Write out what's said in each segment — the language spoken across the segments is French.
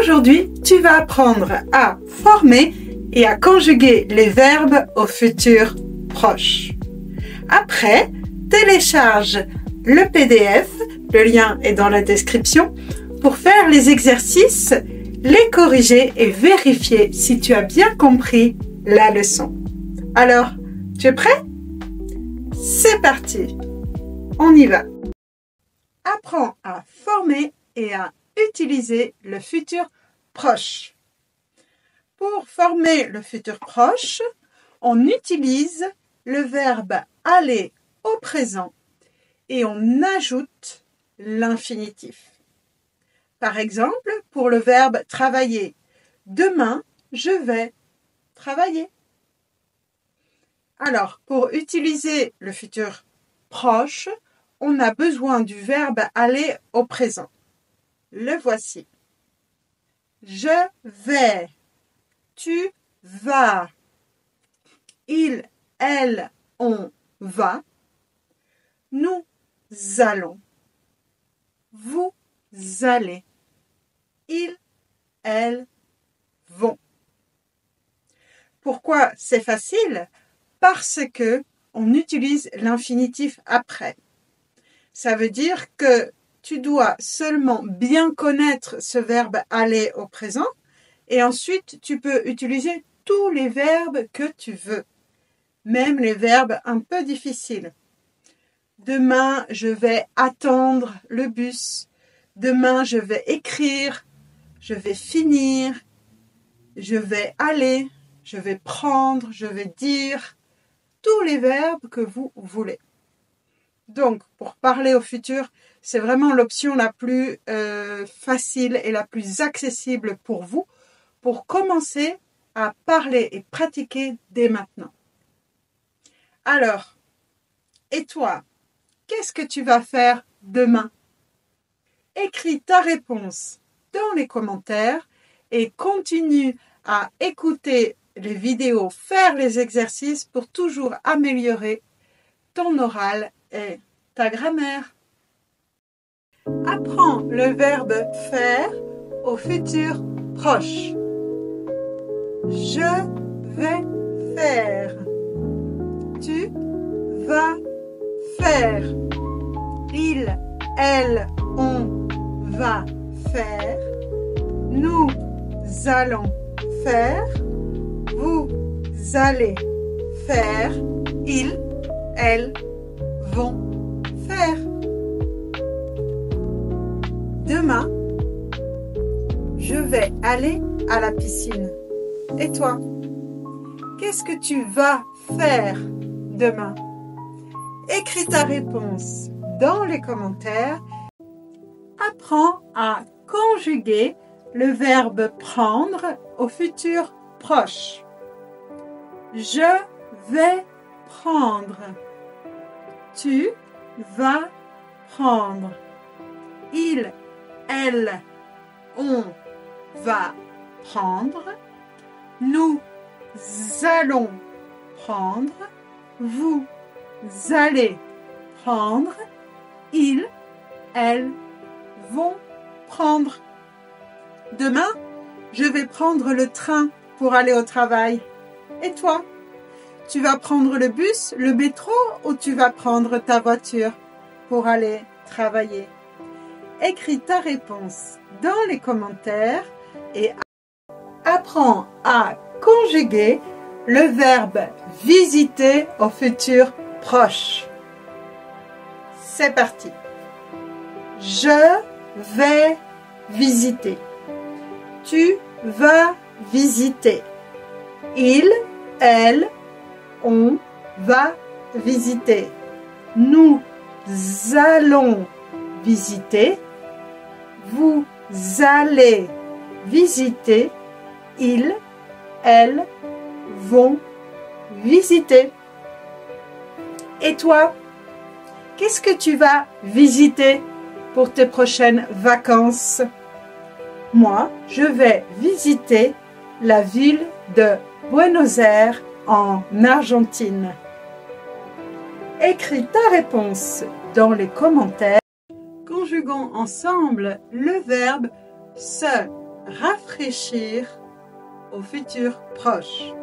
Aujourd'hui, tu vas apprendre à former et à conjuguer les verbes au futur proche. Après, télécharge le PDF, le lien est dans la description, pour faire les exercices, les corriger et vérifier si tu as bien compris la leçon. Alors, tu es prêt? C'est parti! On y va! Apprends à former et à utiliser le futur proche. Pour former le futur proche, on utilise le verbe aller au présent et on ajoute l'infinitif. Par exemple, pour le verbe travailler, demain, je vais travailler. Alors, pour utiliser le futur proche, on a besoin du verbe aller au présent. Le voici. Je vais. Tu vas. Il, elle, on va. Nous allons. Vous allez. Ils, elles vont. Pourquoi c'est facile? Parce que on utilise l'infinitif après. Ça veut dire que tu dois seulement bien connaître ce verbe aller au présent et ensuite tu peux utiliser tous les verbes que tu veux, même les verbes un peu difficiles. Demain, je vais attendre le bus. Demain, je vais écrire. Je vais finir. Je vais aller. Je vais prendre. Je vais dire. Tous les verbes que vous voulez. Donc, pour parler au futur, c'est vraiment l'option la plus facile et la plus accessible pour vous, pour commencer à parler et pratiquer dès maintenant. Alors, et toi, qu'est-ce que tu vas faire demain? Écris ta réponse dans les commentaires et continue à écouter les vidéos, faire les exercices pour toujours améliorer ton oral et ta grammaire. Apprends le verbe faire au futur proche. Je vais faire. Tu vas faire. Il, elle, on va faire. Nous allons faire. Vous allez faire. Ils, elles vont faire. Demain, je vais aller à la piscine. Et toi, qu'est-ce que tu vas faire demain? Écris ta réponse dans les commentaires. Apprends à conjuguer le verbe prendre au futur proche. Je vais prendre. Tu vas prendre. Il, elle, on va prendre. Nous allons prendre. Vous allez prendre. Ils, elles vont prendre. Demain, je vais prendre le train pour aller au travail. Et toi? Tu vas prendre le bus, le métro ou tu vas prendre ta voiture pour aller travailler? Écris ta réponse dans les commentaires et apprends à conjuguer le verbe visiter au futur proche. C'est parti. Je vais visiter. Tu vas visiter. Il, elle, on va visiter. Nous allons visiter. Vous allez visiter. Ils, elles vont visiter. Et toi, qu'est-ce que tu vas visiter pour tes prochaines vacances? Moi, je vais visiter la ville de Buenos Aires en Argentine. Écris ta réponse dans les commentaires. Conjuguons ensemble le verbe se rafraîchir au futur proche.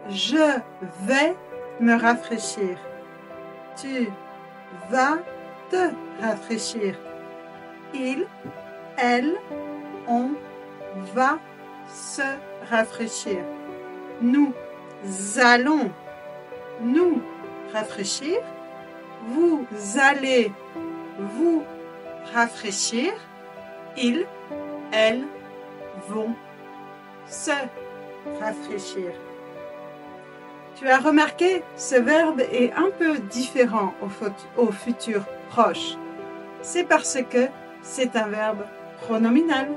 Je vais me rafraîchir. Tu vas te rafraîchir. Il, elle, on va se rafraîchir. Nous allons nous rafraîchir. Vous allez vous rafraîchir. Ils, elles vont se rafraîchir. Tu as remarqué, ce verbe est un peu différent au futur proche. C'est parce que c'est un verbe pronominal.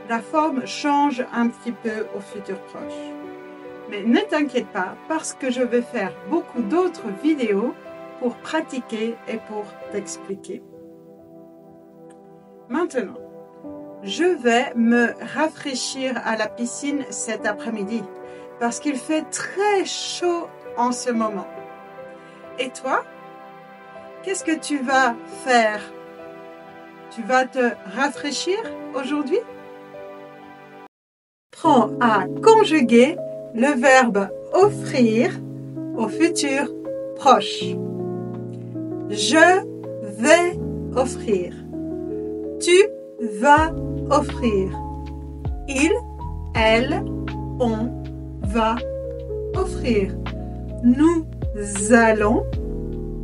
La forme change un petit peu au futur proche. Mais ne t'inquiète pas, parce que je vais faire beaucoup d'autres vidéos pour pratiquer et pour t'expliquer. Maintenant, je vais me rafraîchir à la piscine cet après-midi parce qu'il fait très chaud en ce moment. Et toi, qu'est-ce que tu vas faire? Tu vas te rafraîchir aujourd'hui? Prends à conjuguer le verbe offrir au futur proche. Je vais offrir. Tu vas offrir. Il, elle, on va offrir. Nous allons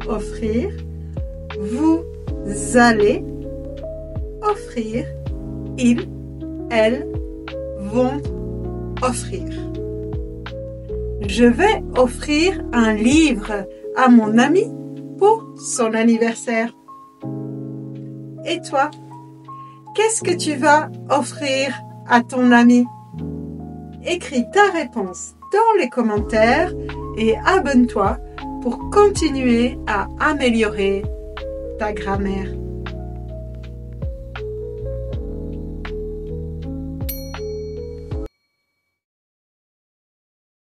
offrir. Vous allez offrir. Ils, elles vont offrir. Je vais offrir un livre à mon ami pour son anniversaire. Et toi, qu'est-ce que tu vas offrir à ton ami? Écris ta réponse dans les commentaires et abonne-toi pour continuer à améliorer ta grammaire.